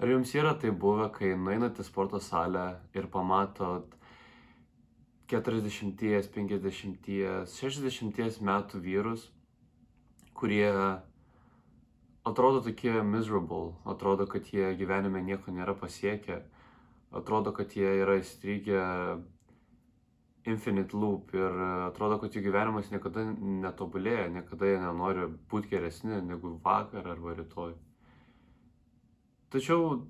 Ar jums yra tai buvę, kai nueinat į sporto salę ir pamatot 40, 50, 60 metų vyrus, kurie atrodo tokie miserable, atrodo, kad jie gyvenime nieko nėra pasiekę, atrodo, kad jie yra įstrigę infinite loop ir atrodo, kad jų gyvenimas niekada netobulėja, niekada jie nenori būti geresni negu vakar arba rytoj. Tačiau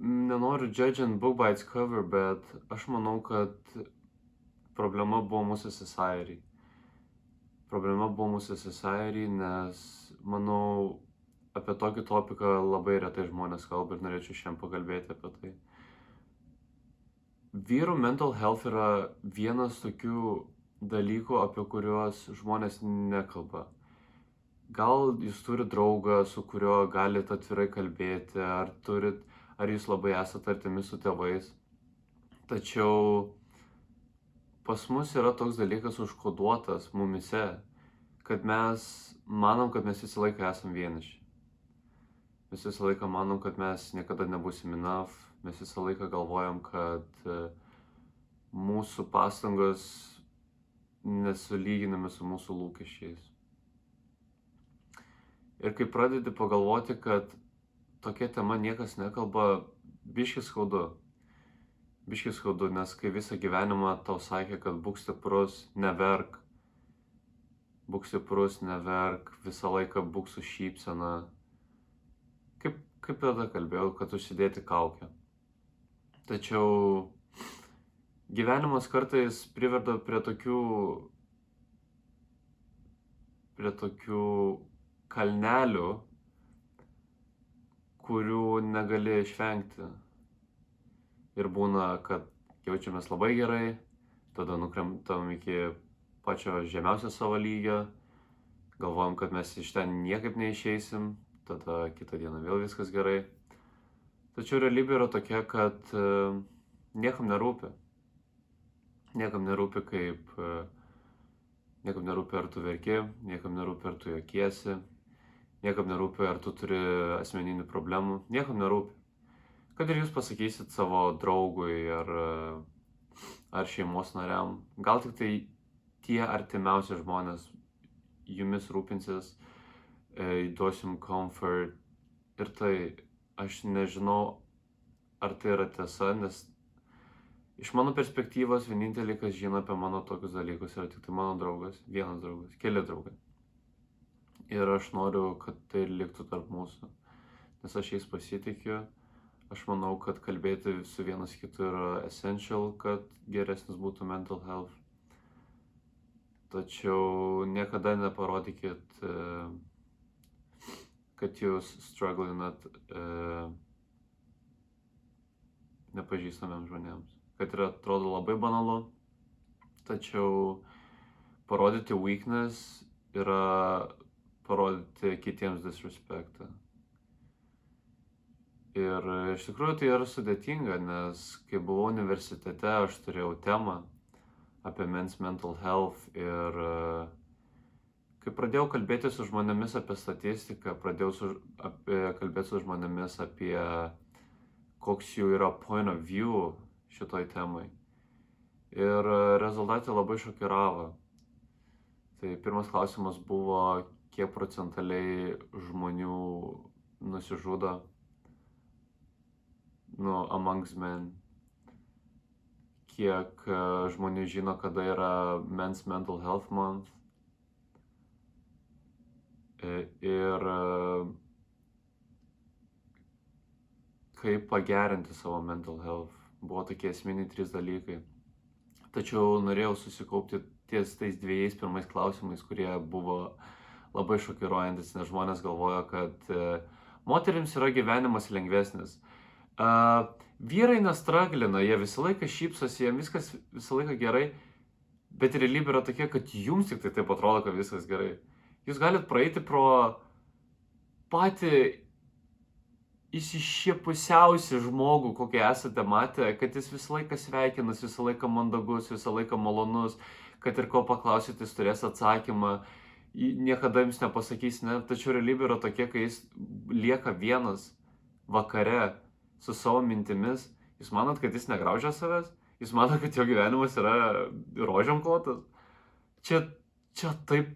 nenoriu judging book by its cover, bet aš manau, kad problema buvo mūsų society. Problema buvo mūsų society, nes manau, apie tokį topiką labai retai žmonės kalba ir norėčiau šiandien pakalbėti apie tai. Vyrų mental health yra vienas tokių dalykų, apie kuriuos žmonės nekalba. Gal jūs turit draugą, su kuriuo galite atvirai kalbėti, ar jūs labai esate artimi su tėvais. Tačiau pas mus yra toks dalykas užkoduotas mumise, kad mes manom, kad mes visą laiką esam vieniši. Mes visą laiką manom, kad mes niekada nebūsim enough. Mes visą laiką galvojam, kad mūsų pastangos nesulyginami su mūsų lūkesčiais. Ir kai pradedi pagalvoti, kad tokia tema niekas nekalba, biškį skaudu. Biškį skaudu, nes kai visą gyvenimą tau sakė, kad būk stiprus, neverk. Būk stiprus, neverk, visą laiką būk su šypsena. Kaip tada kalbėjau, kad užsidėti kaukę. Tačiau gyvenimas kartais priverda prie tokių kalnelių, kurių negali išvengti. Ir būna, kad jaučiamės labai gerai, tada nukremtam iki pačio žemiausio savo lygio, galvojam, kad mes iš ten niekaip neišeisim, tada kitą dieną vėl viskas gerai. Tačiau realybė yra tokia, kad niekam nerūpi. Niekam nerūpi, niekam nerūpi, ar tu verki, niekam nerūpi, ar tu juokiesi, niekam nerūpi, ar tu turi asmeninių problemų, niekam nerūpi. Kad ir jūs pasakysit savo draugui ar šeimos nariam, gal tik tai tie artimiausi žmonės jumis rūpinsis, duos jums comfort ir tai aš nežinau, ar tai yra tiesa, nes iš mano perspektyvos vienintelį, kas žino apie mano tokius dalykus, yra tik tai mano draugas, vienas draugas, keli draugai. Ir aš noriu, kad tai liktų tarp mūsų, nes aš jais pasitikiu. Aš manau, kad kalbėti su vienas kitu yra essential, kad geresnis būtų mental health. Tačiau niekada neparodykit, kad jūs strugglinat nepažįstamiems žmonėms. Kad yra atrodo labai banalu, tačiau parodyti weakness yra parodyti kitiems disrespektą. Ir iš tikrųjų tai yra sudėtinga, nes kai buvau universitete, aš turėjau temą apie men's mental health ir kai pradėjau kalbėti su žmonėmis apie statistiką, pradėjau kalbėti su žmonėmis apie koks jų yra point of view šitoj temai. Ir rezultatai labai šokiravo. Tai pirmas klausimas buvo, kiek procentaliai žmonių nusižudo amongst men. Kiek žmonių žino, kada yra Men's Mental Health Month. Ir kaip pagerinti savo mental health. Buvo tokie esminiai 3 dalykai. Tačiau norėjau susikaupti ties tais 2 pirmais klausimais, kurie buvo labai šokiruojantis, nes žmonės galvojo, kad moterims yra gyvenimas lengvesnis. Vyrai nestraglina, jie visą laiką šypsosi, jiems viskas visą laiką gerai, bet realybė yra tokia, kad jums tik tai taip atrodo, kad viskas gerai. Jūs galite praeiti pro patį įsišiepusiausią žmogų, kokį esate matę, kad jis visą laiką sveikinas, visą laiką mandagus, visą laiką malonus, kad ir ko paklausyt, jis turės atsakymą, niekada jums nepasakys ne, tačiau realybė yra tokia, kai jis lieka vienas, vakare su savo mintimis, jūs manot, kad jis negraužia savęs? Jūs manot, kad jo gyvenimas yra rožėm klotas? Čia taip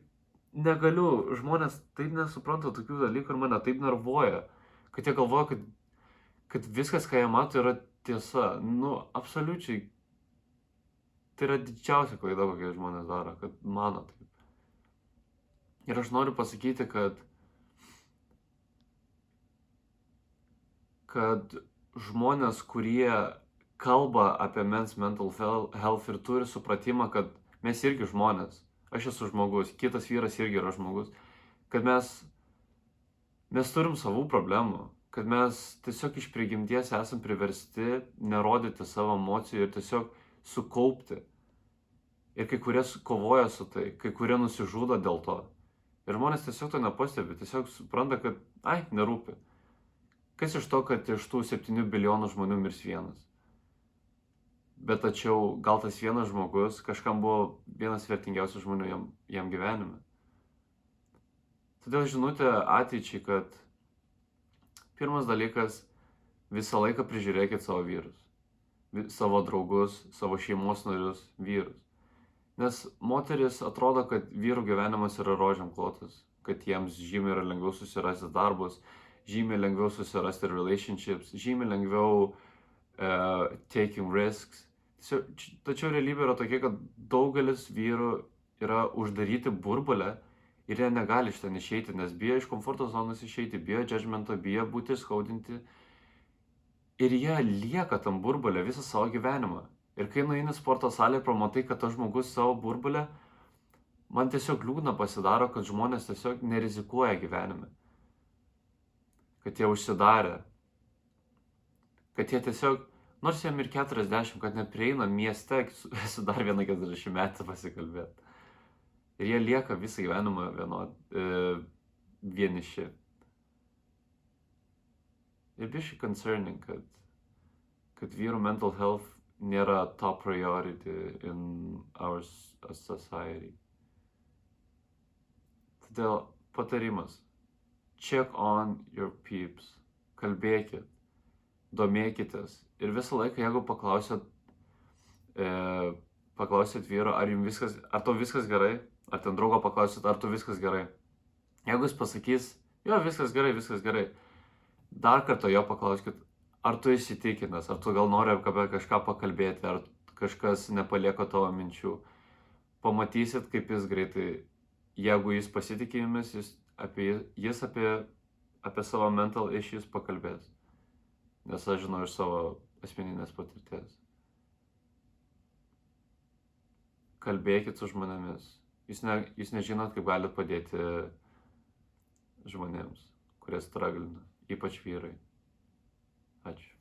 negaliu, žmonės taip nesupranta tokių dalykų ir mane taip nervuoja, kad jie galvoja, kad viskas, ką jie mato, yra tiesa. Nu, absoliučiai. Tai yra didžiausia klaida, kokie žmonės daro, kad mano taip. Ir aš noriu pasakyti, kad žmonės, kurie kalba apie men's mental health ir turi supratimą, kad mes irgi žmonės, aš esu žmogus, kitas vyras irgi yra žmogus, kad mes turim savų problemų, kad mes tiesiog iš prigimties esam priversti nerodyti savo emocijų ir tiesiog sukaupti. Ir kai kurie kovoja su tai, kai kurie nusižudo dėl to. Ir žmonės tiesiog to nepastebi, tiesiog supranta, kad, nerūpi. Kas iš to, kad iš tų 7 bilijonų žmonių mirs vienas? Bet tačiau gal tas vienas žmogus kažkam buvo vienas vertingiausių žmonių jam gyvenime. Todėl žinutė ateičiai, kad pirmas dalykas, visą laiką prižiūrėkit savo vyrus, savo draugus, savo šeimos narius, vyrus. Nes moteris atrodo, kad vyrų gyvenimas yra rožėm klotas, kad jiems žymiai yra lengviau susirasti darbus, žymiai lengviau susirasti relationships, žymiai lengviau taking risks. Tačiau realybė yra tokia, kad daugelis vyrų yra uždaryti burbulę ir jie negali iš ten išeiti, nes bijo iš komforto zonos išeiti, bijo judgmento, bijo būti skaudinti. Ir jie lieka tam burbulę visą savo gyvenimą. Ir kai nueini sporto salę ir pamatai, kad tas žmogus savo burbulę, man tiesiog liūdna pasidaro, kad žmonės tiesiog nerizikuoja gyvenime. Kad jie užsidarė. Kad jie tiesiog, nors jiem ir 40, kad neprieina mieste su dar viena 40 metų pasikalbėti. Ir jie lieka visą gyvenimą vieniši. Ir biškai concerning, kad vyrų mental health nėra top priority in our society. Todėl patarimas. Check on your peeps. Kalbėkit. Domėkitės. Ir visą laiką, jeigu paklausit vyro, ar tau viskas gerai, ar ten draugo paklausit, ar tu viskas gerai. Jeigu jis pasakys, jo, viskas gerai. Dar kartą jo paklauskit, ar tu įsitikinęs, ar tu gal nori apie kažką pakalbėti, ar kažkas nepalieka tavo minčių. Pamatysit, kaip jis greitai, jeigu jis pasitikė jumis, jis apie savo mental issues pakalbės. Nes aš žinau iš savo asmeninės patirties. Kalbėkit su žmonėmis. Jūs nežinot, kaip galite padėti žmonėms, kurie struglina, ypač vyrai. Ačiū.